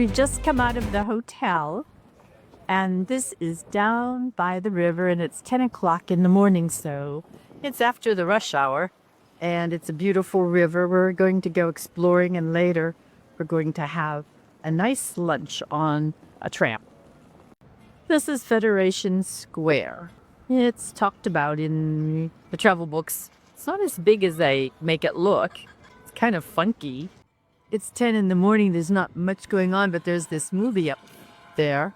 We've just come out of the hotel, and this is down by the river, and it's 10 o'clock in the morning, so it's after the rush hour, and it's a beautiful river. We're going to go exploring, and later we're going to have a nice lunch on a tram. This is Federation Square. It's talked about in the travel books. It's not as big as they make it look. It's kind of funky. It's 10 in the morning. There's not much going on, but there's this movie up there.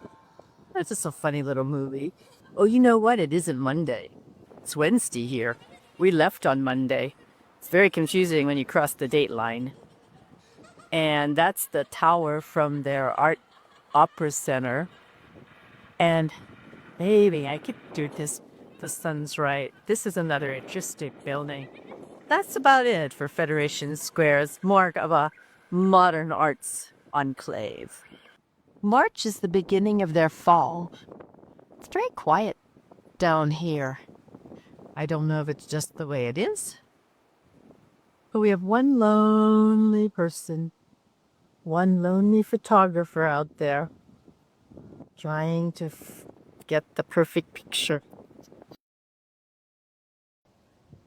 It's just a funny little movie. Oh, you know what? It isn't Monday. It's Wednesday here. We left on Monday. It's very confusing when you cross the date line. And that's the tower from their Art Opera Center. And maybe I could do this. The sun's right. This is another interesting building. That's about it for Federation Square. It's more of a modern arts enclave. March is the beginning of their fall. It's very quiet down here. I don't know if it's just the way it is. But we have one lonely person, one lonely photographer out there trying to get the perfect picture.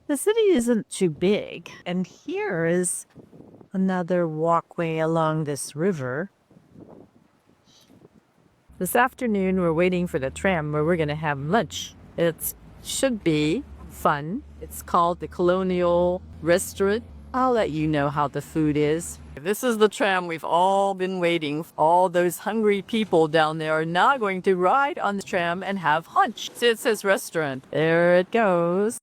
The city isn't too big, and here is another walkway along this river. This afternoon, we're waiting for the tram where we're going to have lunch. It should be fun. It's called the Colonial Restaurant. I'll let you know how the food is. This is the tram we've all been waiting. All those hungry people down there are now going to ride on the tram and have lunch. See, it says restaurant. There it goes.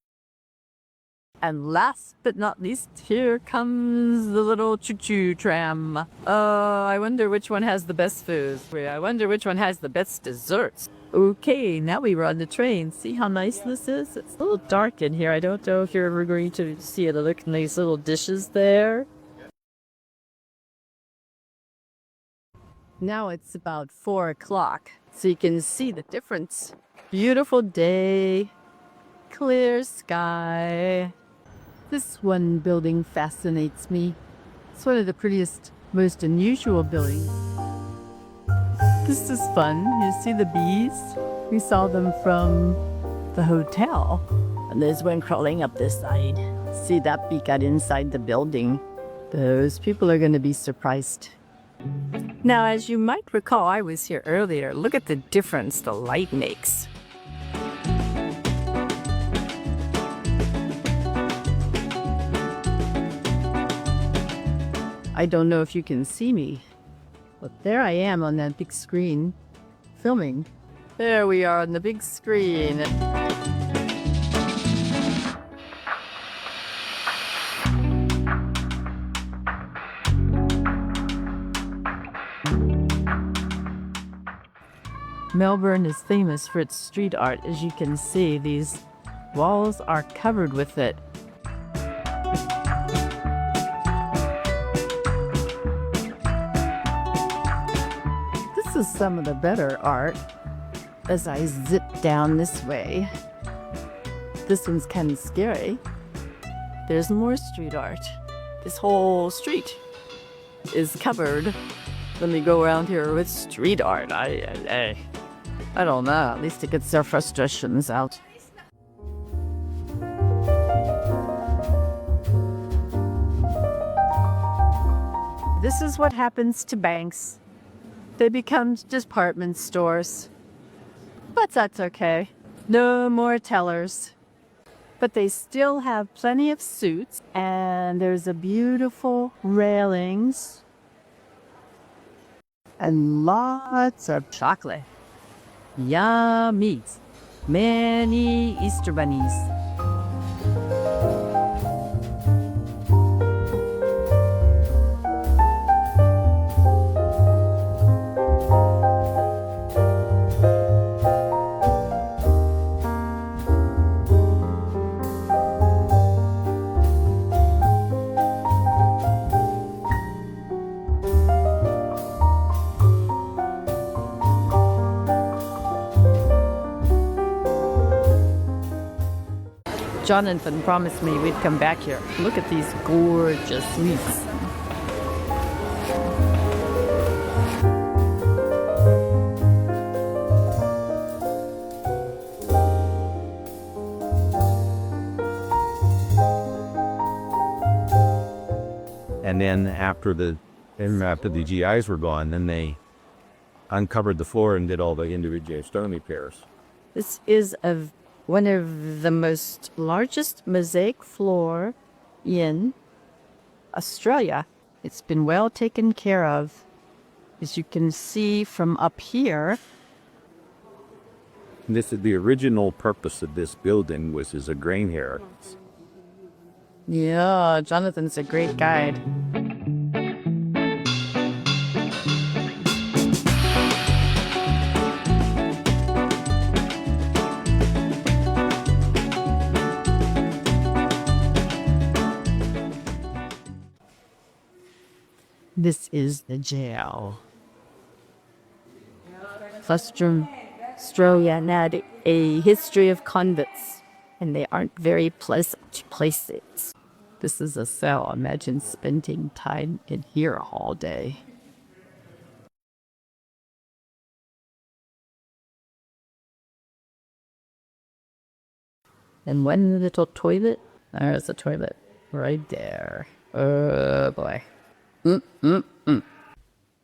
And last but not least, here comes the little choo-choo tram. I wonder which one has the best food. I wonder which one has the best desserts. Okay, now we run the train. See how nice this is? It's a little dark in here. I don't know if you're ever going to see it. Look at these little dishes there. Now it's about 4 o'clock, so you can see the difference. Beautiful day, clear sky. This one building fascinates me. It's one of the prettiest, most unusual buildings. This is fun. You see the bees? We saw them from the hotel. And there's one crawling up this side. See that bee got inside the building. Those people are going to be surprised. Now, as you might recall, I was here earlier. Look at the difference the light makes. I don't know if you can see me, but there I am on that big screen, filming. There we are on the big screen. Melbourne is famous for its street art. As you can see, these walls are covered with it. This is some of the better art as I zip down this way. This one's kind of scary. There's more street art. This whole street is covered. Let me go around here with street art. I don't know. At least it gets their frustrations out. This is what happens to banks. They become department stores. But that's okay. No more tellers. But they still have plenty of suits. And there's a beautiful railings. And lots of chocolate. Yummy. Many Easter bunnies. Jonathan promised me we'd come back here. Look at these gorgeous sweets. And then after the GIs were gone, then they uncovered the floor and did all the individual stone repairs. This is one of the most largest mosaic floor in Australia. It's been well taken care of. As you can see from up here. This is the original purpose of this building was as a grain inheritance. Yeah, Jonathan's a great guide. This is the jail. Australia had a history of convicts, and they aren't very pleasant places. This is a cell. Imagine spending time in here all day. And one little toilet. There's a toilet right there. Oh boy.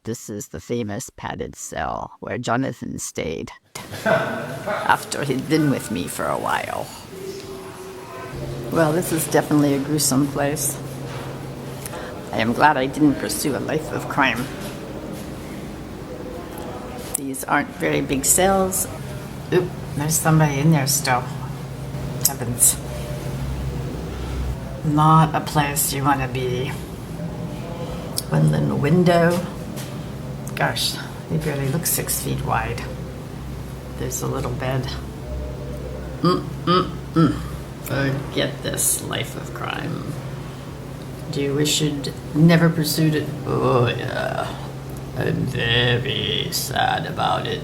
This is the famous padded cell where Jonathan stayed after he'd been with me for a while. Well, this is definitely a gruesome place. I am glad I didn't pursue a life of crime. These aren't very big cells. Oop, there's somebody in there still. Heavens. Not a place you want to be. One little window. Gosh, they barely look 6 feet wide. There's a little bed. Forget this life of crime. Do you wish you'd never pursued it? Oh yeah. I'm very sad about it.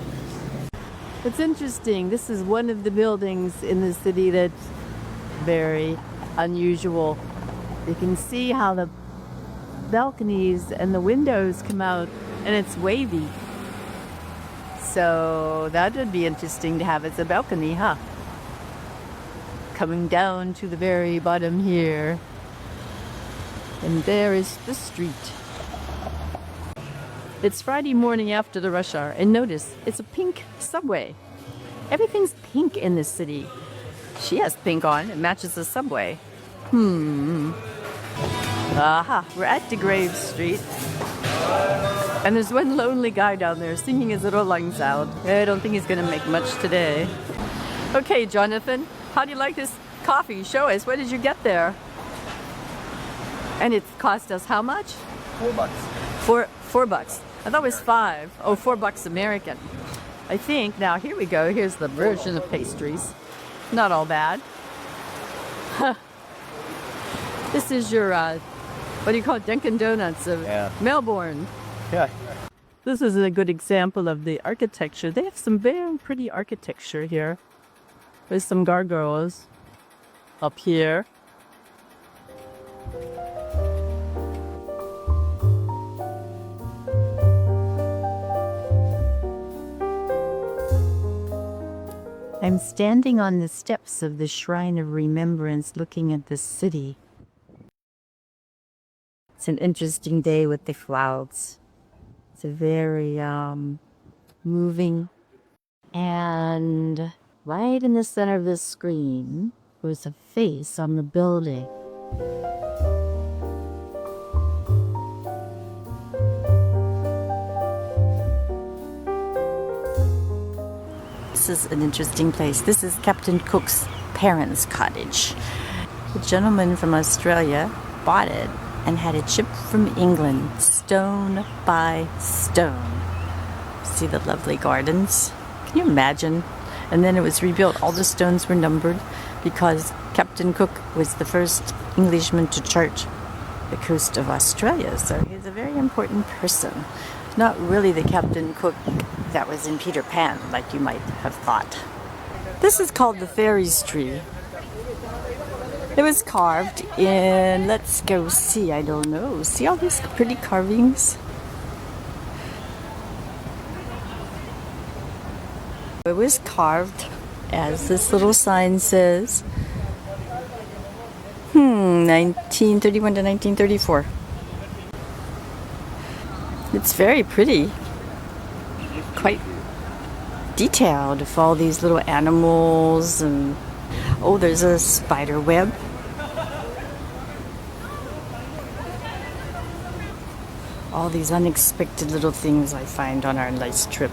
It's interesting. This is one of the buildings in the city that's very unusual. You can see how the balconies and the windows come out, and it's wavy. So that would be interesting to have as a balcony, huh? Coming down to the very bottom here. And there is the street. It's Friday morning after the rush hour, and notice, it's a pink subway. Everything's pink in this city. She has pink on, it matches the subway. Aha, we're at DeGrave Street. And there's one lonely guy down there singing his little lungs out. I don't think he's gonna make much today. Okay, Jonathan, how do you like this coffee? Show us, what did you get there? And it cost us how much? $4. $4. I thought it was $5. Oh, $4 American. I think, now here we go, here's the version of pastries. Not all bad. This is your, what do you call it, Dunkin' Donuts of Melbourne. Yeah. This is a good example of the architecture. They have some very pretty architecture here. There's some gargoyles up here. I'm standing on the steps of the Shrine of Remembrance looking at the city. It's an interesting day with the clouds. It's a very moving. And right in the center of this screen was a face on the building. This is an interesting place. This is Captain Cook's parents' cottage. The gentleman from Australia bought it and had it shipped from England, stone by stone. See the lovely gardens? Can you imagine? And then it was rebuilt. All the stones were numbered because Captain Cook was the first Englishman to chart the coast of Australia. So he's a very important person. Not really the Captain Cook that was in Peter Pan, like you might have thought. This is called the Fairies Tree. It was carved in, let's go see, I don't know. See all these pretty carvings? It was carved, as this little sign says, 1931 to 1934. It's very pretty, quite detailed with all these little animals and oh, there's a spider web. All these unexpected little things I find on our nice trip.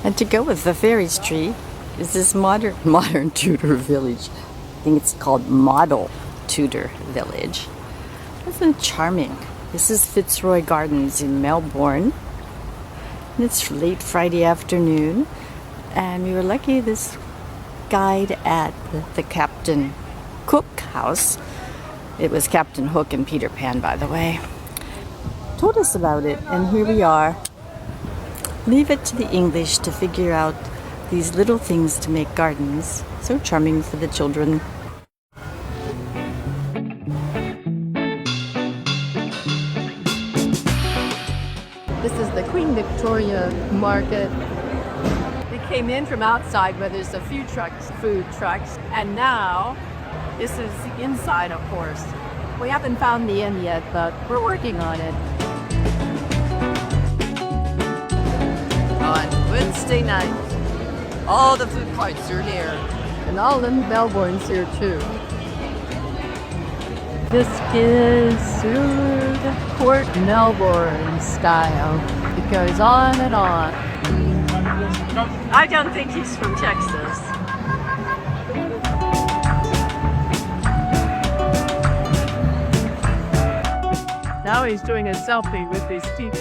And to go with the fairies tree is this modern Tudor village. I think it's called Model Tudor Village. Isn't it charming? This is Fitzroy Gardens in Melbourne. And it's late Friday afternoon. And we were lucky this guide at the Captain Cook house. It was Captain Hook and Peter Pan, by the way. Told us about it, and here we are. Leave it to the English to figure out these little things to make gardens so charming for the children. This is the Queen Victoria Market. We came in from outside where there's a few food trucks, and now this is the inside, of course. We haven't found the end yet, but we're working on it. On Wednesday night, all the food carts are here, and all the Melbourne's here too. This is served Port Melbourne style. It goes on and on. I don't think he's from Texas. Now he's doing a selfie with these people.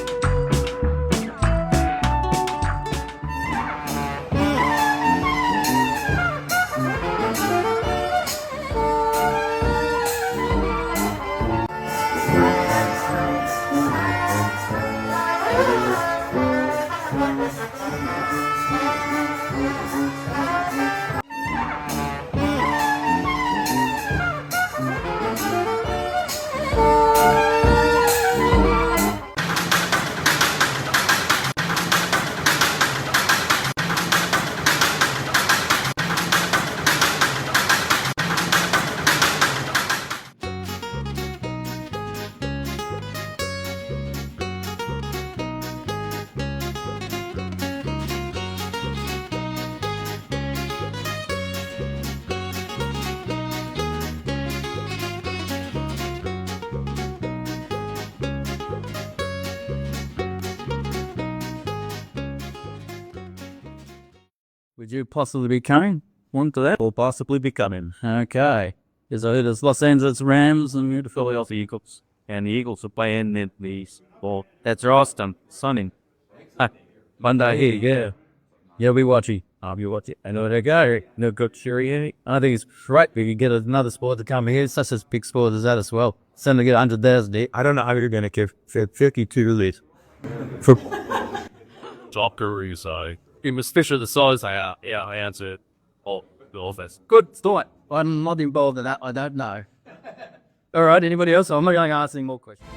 Would you possibly be coming? One to that? Or possibly be coming. Okay. There's Los Angeles Rams and the Philadelphia Eagles. And the Eagles are playing in the ball. That's Austin. Sunny. Monday here, yeah. Yeah, we watching. I'll be watching. I know that guy. No good cheery. I think it's right. We can get another sport to come here. It's such a big sport as that as well. Send to get under theirs, day. I don't know how you're going to give 52 leads. For Soccer, you say. You must fish the size. I answered. Oh, the office. Good start. I'm not involved in that. I don't know. All right, anybody else? I'm not going to ask any more questions.